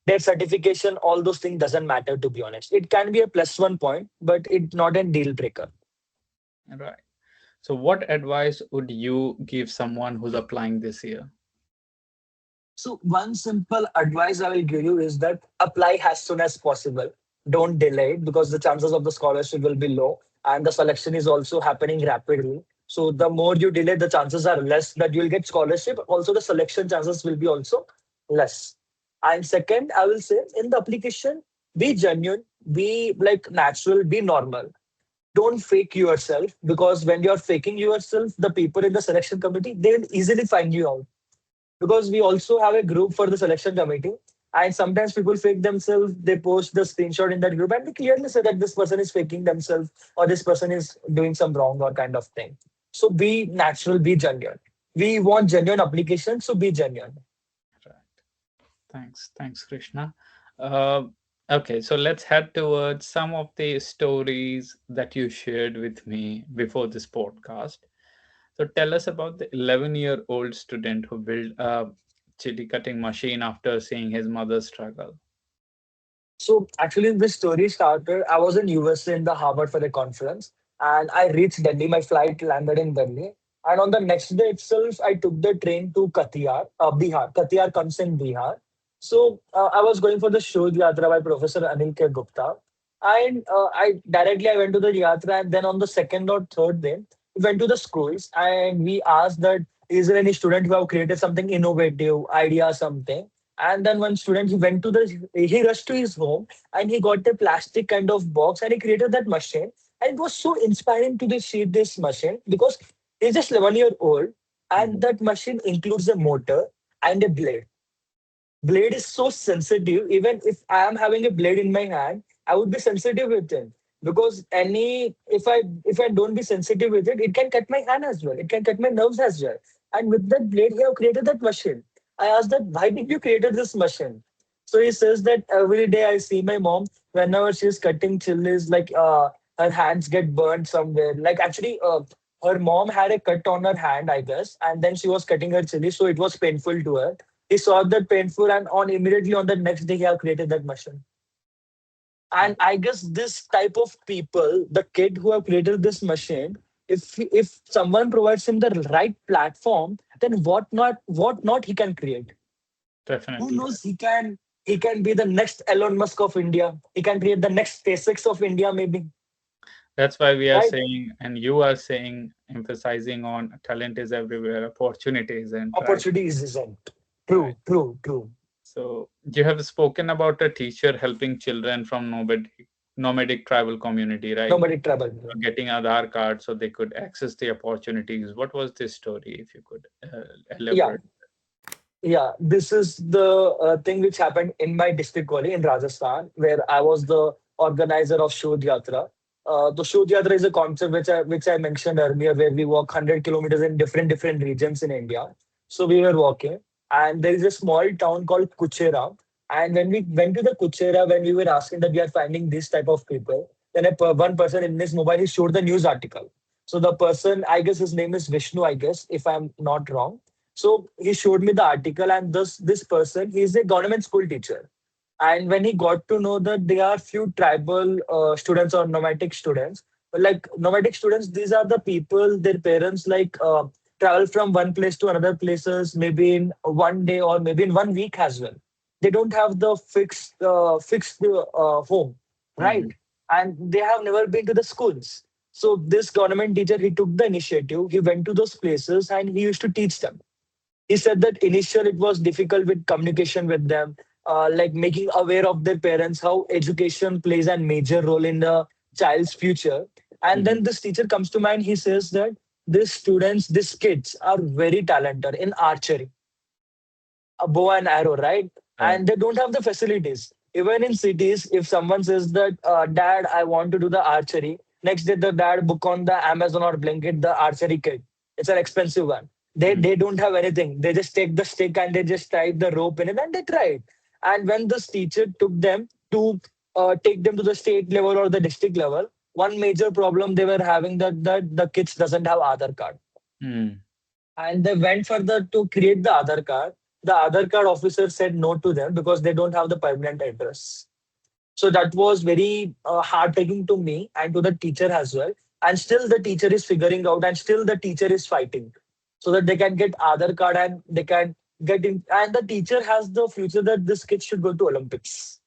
Their certification, all those things doesn't matter to be honest. It can be a plus 1 point, but it's not a deal breaker. Right. So what advice would you give someone who's applying this year? So one simple advice I will give you is that apply as soon as possible. Don't delay it because the chances of the scholarship will be low and the selection is also happening rapidly. So the more you delay, the chances are less that you will get scholarship. Also, the selection chances will be also less. And second, I will say in the application, be genuine, be like natural, be normal. Don't fake yourself because when you're faking yourself, the people in the selection committee, they will easily find you out because we also have a group for the selection committee. And sometimes people fake themselves, they post the screenshot in that group, and they clearly say that this person is faking themselves or this person is doing some wrong or kind of thing. So be natural, be genuine. We want genuine applications, so be genuine. Right. Thanks, Krishna. Uh, okay, so let's head towards some of the stories that you shared with me before this podcast. So tell us about the 11-year-old student who built a chili cutting machine after seeing his mother struggle. So actually, this story started. I was in USA in the Harvard for a conference, and I reached Delhi. My flight landed in Delhi, and on the next day itself, I took the train to Katiyar, Bihar. Katiyar comes in Bihar. So I was going for the Shodh Yatra by Professor Anil K. Gupta, and I went to the Yatra, and then on the second or third day, we went to the schools, and we asked that is there any student who have created something innovative, idea, something. And then one student, he rushed to his home and he got a plastic kind of box and he created that machine And it was so inspiring to see this machine because it's just 11-year old, and Mhm. that machine includes a motor and a blade is so sensitive. Even if I am having a blade in my hand, I would be sensitive with it because any if I don't be sensitive with it, it can cut my hand as well. It can cut my nerves as well. And with that blade, he have created that machine. I asked that why did you created this machine? So he says that every day I see my mom whenever she's cutting chilies, like her hands get burned somewhere. Like actually, her mom had a cut on her hand, I guess, and then she was cutting her chili, so it was painful to her. He saw that painful, and on immediately on the next day, he have created that machine. And I guess this type of people, the kid who have created this machine, if someone provides him the right platform, then what not he can create. Who Definitely. knows? He can be the next Elon Musk of India. He can create the next SpaceX of India, maybe. That's why we are Right? saying, and you are saying, emphasizing on talent is everywhere, opportunity isn't, right? Opportunities isn't. Right. True, true, true. So you have spoken about a teacher helping children from nomadic tribal community, right? Nobody trouble. Getting Aadhaar card so they could access the opportunities. What was this story, if you could Yeah. elaborate? Yeah, this is the thing which happened in my district only in Rajasthan, where I was the organizer of Shodh Yatra. The Shodh Yatra is a concept which I mentioned earlier, where we walk 100 kilometers in different regions in India. So we were walking, and there is a small town called Kuchera. And when we went to the Kuchera, when we were asking that we are finding this type of people, then one person in his mobile he showed the news article. So the person, I guess his name is Vishnu, I guess, if I'm not wrong. So he showed me the article, and this person, he's a government school teacher. And when he got to know that there are few tribal students or nomadic students, but like nomadic students, these are the people, their parents travel from one place to another places, maybe in one day or maybe in 1 week as well. They don't have the fixed home, right? Hmm. And they have never been to the schools. So this government teacher, he took the initiative. He went to those places and he used to teach them. He said that initially it was difficult with communication with them, like making aware of their parents how education plays a major role in the child's future. And Hmm. then this teacher comes to mind. He says that these students, these kids are very talented in archery, a bow and arrow, right? Right. And they don't have the facilities. Even in cities, if someone says that, Dad, I want to do the archery, next day the dad book on the Amazon or Blanket the archery kit. It's an expensive one. They Hmm. they don't have anything. They just take the stick and they just tie the rope in it and they try it. And when this teacher took them to take them to the state level or the district level, one major problem they were having that the kids doesn't have Aadhaar card, Hmm. and they went further to create the Aadhaar card. The Aadhaar card officer said no to them because they don't have the permanent address. So that was very heartbreaking to me and to the teacher as well. And still the teacher is figuring out, and still the teacher is fighting so that they can get Aadhaar card and they can get in. And the teacher has the future that this kid should go to Olympics.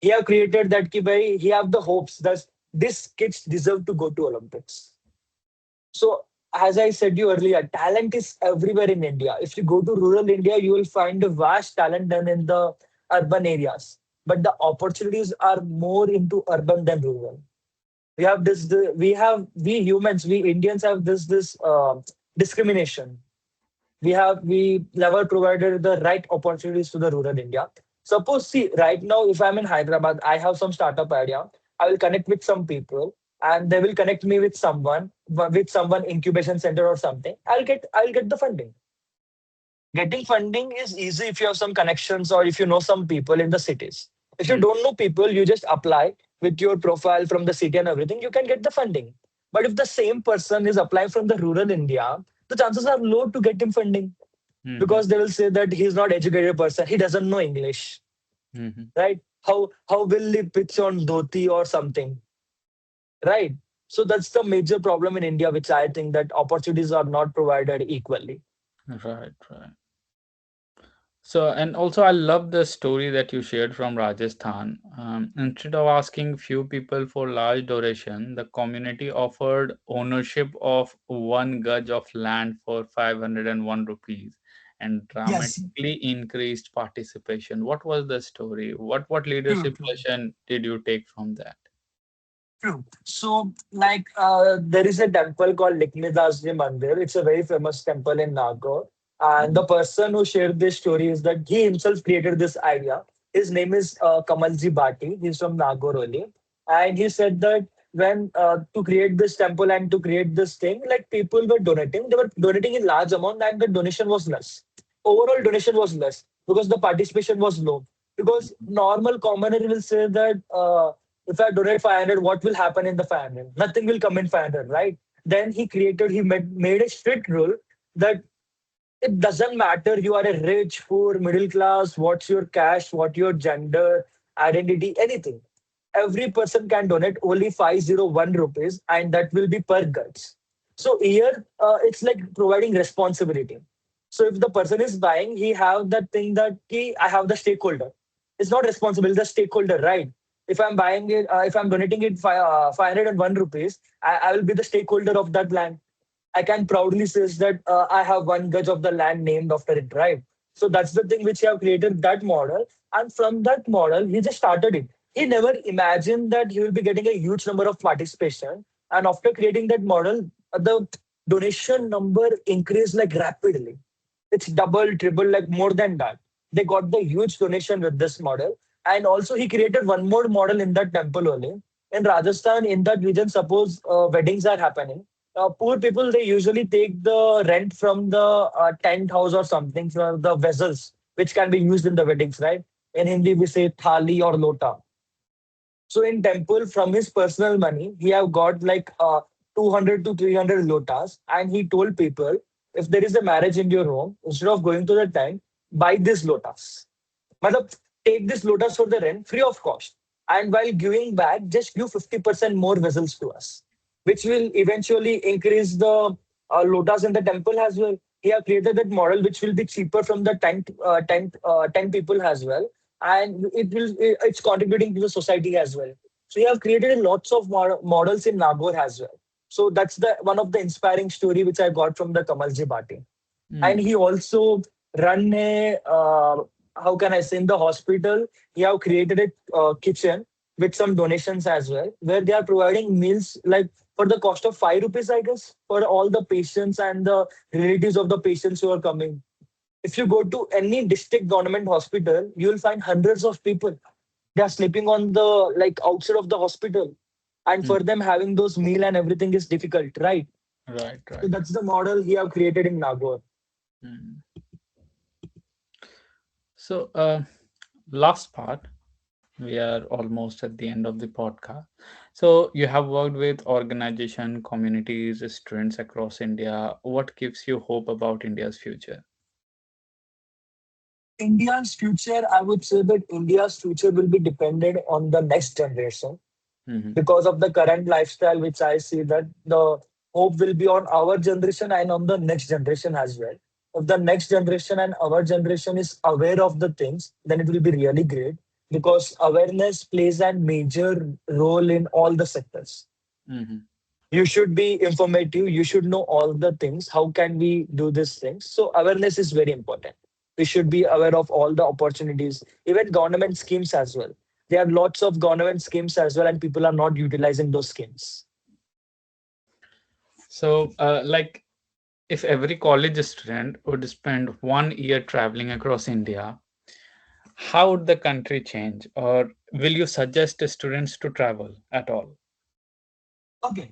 He have created that ki bhai, he have the hopes that this kids deserve to go to Olympics. So, as I said you earlier, talent is everywhere in India. If you go to rural India, you will find a vast talent than in the urban areas. But the opportunities are more into urban than rural. We humans, we Indians have this discrimination. We never provided the right opportunities to the rural India. Suppose, see, right now, if I'm in Hyderabad, I have some startup idea. I will connect with some people, and they will connect me with someone incubation center or something. I'll get the funding. Getting funding is easy if you have some connections or if you know some people in the cities. If you Hmm. don't know people, you just apply with your profile from the city and everything, you can get the funding. But if the same person is applying from the rural India, the chances are low to get him funding Hmm. because they will say that he's not educated person, he doesn't know English, Hmm. right? How will he pitch on dhoti or something, right? So that's the major problem in India, which I think that opportunities are not provided equally. Right. Right. So, and also, I love the story that you shared from Rajasthan. Instead of asking few people for large duration, the community offered ownership of 1 gaj of land for 501 rupees and Yes, dramatically increased participation. What was the story? What true, leadership true. lesson did you take from that? True. So, like, there is a temple called Liknidasji Mandir. It's a very famous temple in Nagpur. And the Mhm. person who shared this story is that he himself created this idea. His name is Kamalji Bhati. He's from Nagpur only. And he said that when to create this temple and to create this thing, like people were donating, they were donating in large amount and the donation was less. Overall donation was less because the participation was low. Because normal commoner will say that if I donate 500, what will happen in the 500? Nothing will come in 500, right? Then he made a strict rule that it doesn't matter you are a rich, poor, middle class, what's your caste, what your gender, identity, anything. Every person can donate only 501 rupees and that will be per guts. So here it's like providing responsibility. So if the person is buying, he have that thing that I have the stakeholder. It's not responsible, it's the stakeholder, right? If I'm buying it, if I'm donating it 501 rupees, I will be the stakeholder of that land. I can proudly say that I have one gauge of the land named after it, right? So that's the thing which he have created that model. And from that model, he just started it. He never imagined that he will be getting a huge number of participation. And after creating that model, the donation number increased like rapidly. It's double, triple, like more than that. They got the huge donation with this model. And also he created one more model in that temple only. In Rajasthan, in that region, suppose weddings are happening, poor people they usually take the rent from the tent house or something for the vessels which can be used in the weddings, right? In Hindi we say thali or lota. So in temple from his personal money he have got like 200 to 300 lotas and he told people if there is a marriage in your home instead of going to the tent buy these lotas. Matlab, take this lotus for the rent free of cost. And while giving back, just give 50% more vessels to us, which will eventually increase the lotus in the temple as well. He have created that model which will be cheaper from the 10 people as well. And it's contributing to the society as well. So you have created lots of models in Nagore as well. So that's the one of the inspiring story which I got from the Kamalji Bhati. And Mm. he also run a how can I say in the hospital he have created a kitchen with some donations as well where they are providing meals like for the cost of 5 rupees I guess for all the patients and the relatives of the patients who are coming. If you go to any district government hospital you will find hundreds of people. They are sleeping on the like outside of the hospital, and for Mm. them having those meal and everything is difficult, right? Right, So right. that's the model he have created in Nagore. Mm. So, last part, we are almost at the end of the podcast. So, you have worked with organization, communities, students across India. What gives you hope about India's future? India's future, I would say that India's future will be dependent on the next generation Hmm. because of the current lifestyle, which I see that the hope will be on our generation and on the next generation as well. If the next generation and our generation is aware of the things, then it will be really great because awareness plays a major role in all the sectors. Hmm. You should be informative, you should know all the things, how can we do these things. So awareness is very important. We should be aware of all the opportunities, even government schemes as well. There are lots of government schemes as well and people are not utilizing those schemes. So, like, if every college student would spend 1 year traveling across India, how would the country change? Or will you suggest students to travel at all? Okay.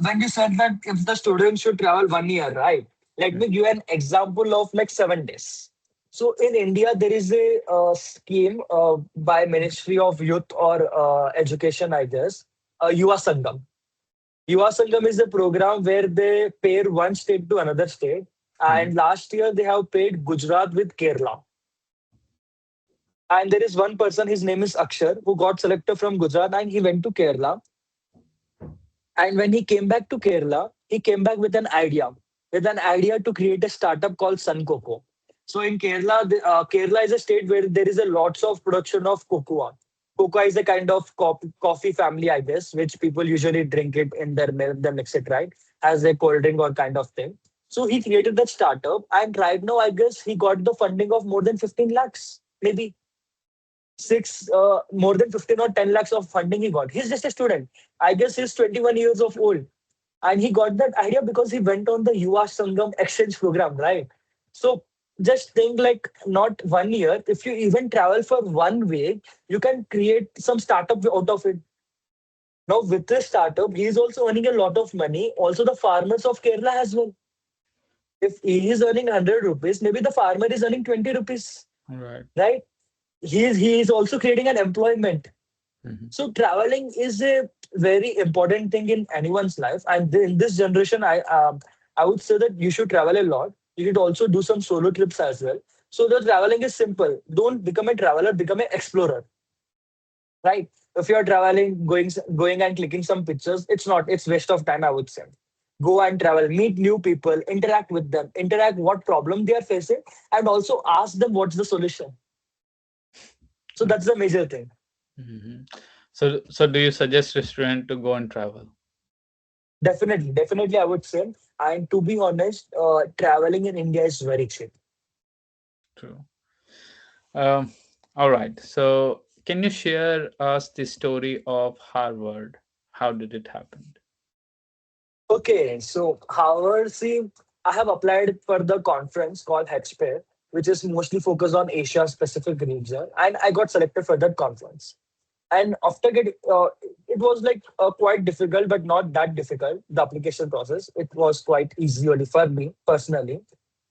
When you said that if the students should travel 1 year, right? Let Mm. me give an example of like 7 days. So in India, there is a scheme by Ministry of Youth or Education, I guess, Yuva Sangam. Yuva Sangam is a program where they pair one state to another state. Mhm. And last year, they have paired Gujarat with Kerala. And there is one person, his name is Akshar, who got selected from Gujarat and he went to Kerala. And when he came back to Kerala, he came back with an idea to create a startup called Sun Cocoa. So in Kerala, Kerala is a state where there is a lots of production of cocoa. Cocoa is a kind of coffee family, I guess, which people usually drink it in their milk, they mix it, right? As a cold drink or kind of thing. So he created that startup. And right now, I guess he got the funding of more than 15 lakhs, maybe. six more than 15 or 10 lakhs of funding he got. He's just a student. I guess he's 21 years of old. And he got that idea because he went on the Yuva Sangam exchange program, right? So just think like not 1 year. If you even travel for 1 week, you can create some startup out of it. Now with this startup, he is also earning a lot of money. Also the farmers of Kerala as well. If he is earning 100 rupees, maybe the farmer is earning 20 rupees, Right. right? He is also creating an employment. Mhm. So traveling is a very important thing in anyone's life, and in this generation, I would say that you should travel a lot. You should also do some solo trips as well. So the traveling is simple. Don't become a traveler, become an explorer, right? If you're traveling, going and clicking some pictures, it's not. It's waste of time, I would say. Go and travel, meet new people, interact with them, interact what problem they are facing, and also ask them what's the solution. So Right. that's the major thing. Mhm. So do you suggest a student to go and travel? Definitely, definitely, I would say. And to be honest, traveling in India is very cheap. True. Um, all right. So, can you share us the story of Harvard? How did it happen? Okay, so however, see, I have applied for the conference called HPAIR, which is mostly focused on Asia Pacific region, and I got selected for that conference. And after getting, it was like quite difficult, but not that difficult. The application process, it was quite easy only for me personally.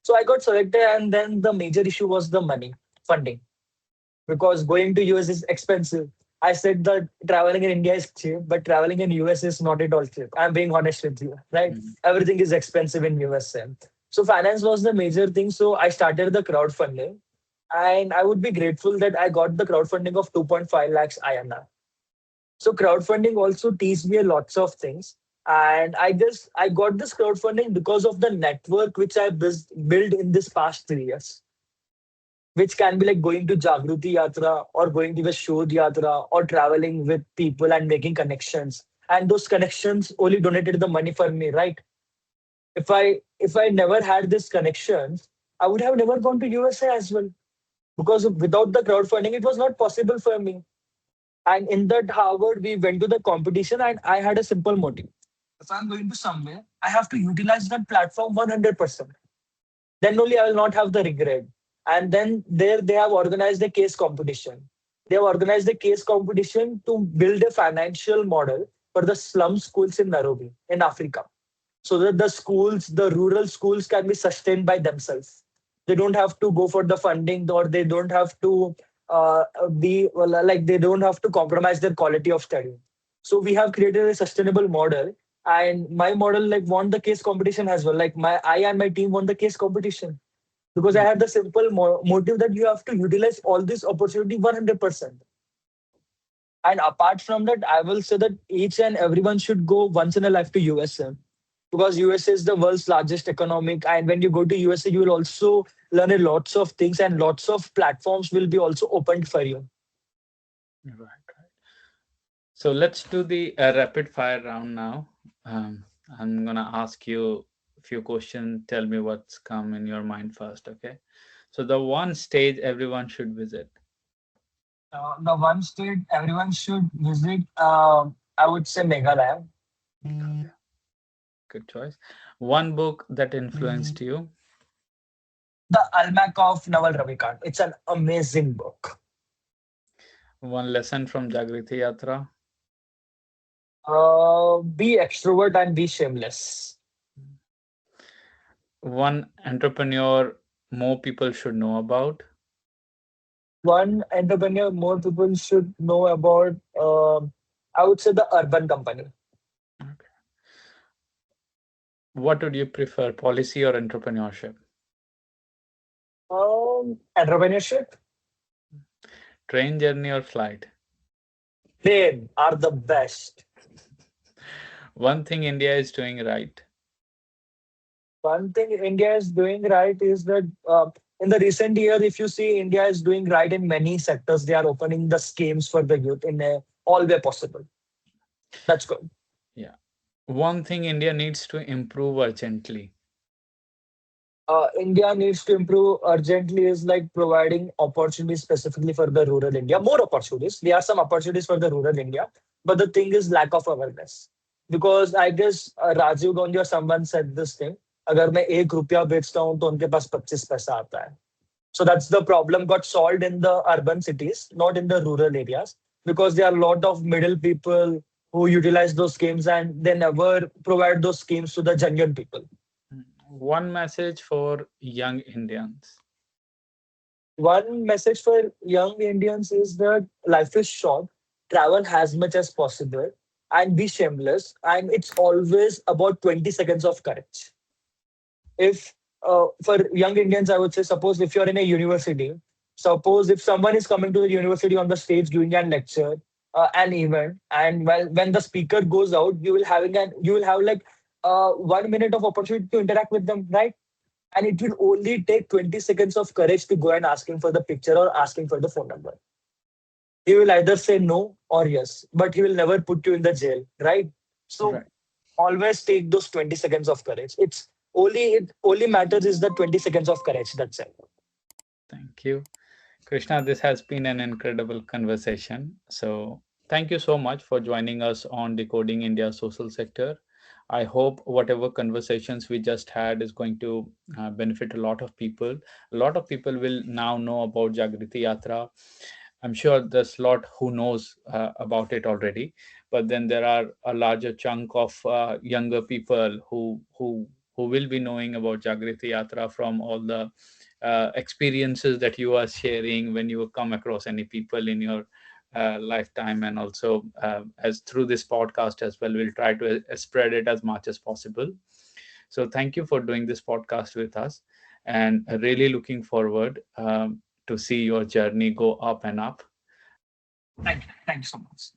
So I got selected, and then the major issue was the money funding because going to US is expensive. I said that traveling in India is cheap, but traveling in US is not at all cheap. I'm being honest with you, right? Mhm. Everything is expensive in USA. So finance was the major thing. So I started the crowdfunding, and I would be grateful that I got the crowdfunding of 2.5 lakhs INR. So crowdfunding also teach me a lots of things. And I guess I got this crowdfunding because of the network which I built in this past 3 years, which can be like going to Jagriti Yatra or going to the Shodh Yatra or traveling with people and making connections. And those connections only donated the money for me, right? If I never had these connections, I would have never gone to USA as well. Because without the crowdfunding, it was not possible for me. And in that Harvard, we went to the competition and I had a simple motive. If I'm going to somewhere, I have to utilize that platform 100%. Then only I will not have the regret. And then there they have organized a case competition. They have organized a case competition to build a financial model for the slum schools in Nairobi, in Africa, so that the schools, the rural schools, can be sustained by themselves. They don't have to go for the funding, or they don't have to be well, like they don't have to compromise their quality of study. So we have created a sustainable model, and my model like won the case competition as well. Like I and my team won the case competition because I had Mhm. the simple motive that you have to utilize all this opportunity 100%. And apart from that, I will say that each and everyone should go once in a life to USA because USA is the world's largest economic. And when you go to USA, you will also learn a lots of things and lots of platforms will be also opened for you. Right. So let's do the rapid fire round now. Um, I'm gonna ask you a few questions. Tell me what's come in your mind first. Okay. So the one stage everyone should visit. The one state everyone should visit, I would say Meghalaya. Meghalaya. Good choice. One book that influenced you. The Almanac of Naval Ravikant. It's an amazing book. One lesson from Jagriti Yatra. Be extrovert and be shameless. One entrepreneur more people should know about. One entrepreneur more people should know about, I would say the urban company. Okay. What would you prefer, policy or entrepreneurship? Entrepreneurship. Train journey or flight? They are the best. One thing India is doing right. One thing India is doing right is that in the recent year, if you see, India is doing right in many sectors. They are opening the schemes for the youth in a all way possible. That's good. Yeah. One thing India needs to improve urgently. India needs to improve urgently is like providing opportunities specifically for the rural India, more opportunities. There are some opportunities for the rural India, but the thing is lack of awareness. Because I guess Rajiv Gandhi or someone said this thing, अगर मैं एक रुपया बेचता हूँ तो उनके पास 25 पैसा आता है. So that's the problem got solved in the urban cities, not in the rural areas, because there are a lot of middle people who utilize those schemes and they never provide those schemes to the genuine people. One message for young Indians. One message for young Indians is that life is short, travel as much as possible, and be shameless. And it's always about 20 seconds of courage. If for young Indians, I would say, suppose if you're in a university, suppose if someone is coming to the university on the stage giving a lecture, an event, and when the speaker goes out, you will have like 1 minute of opportunity to interact with them, right? And it will only take 20 seconds of courage to go and asking for the picture or asking for the phone number. He will either say no or yes, but he will never put you in the jail, right? So Right. always take those 20 seconds of courage. It only matters is the 20 seconds of courage. That's it. Thank you. Krishna, this has been an incredible conversation. So, thank you so much for joining us on Decoding India's Social Sector. I hope whatever conversations we just had is going to benefit a lot of people. A lot of people will now know about Jagriti Yatra. I'm sure there's a lot who knows about it already, but then there are a larger chunk of younger people who will be knowing about Jagriti Yatra from all the experiences that you are sharing when you come across any people in your lifetime, and also as through this podcast as well, we'll try to spread it as much as possible. So thank you for doing this podcast with us, and really looking forward to see your journey go up and up. Thank you. Thank you so much.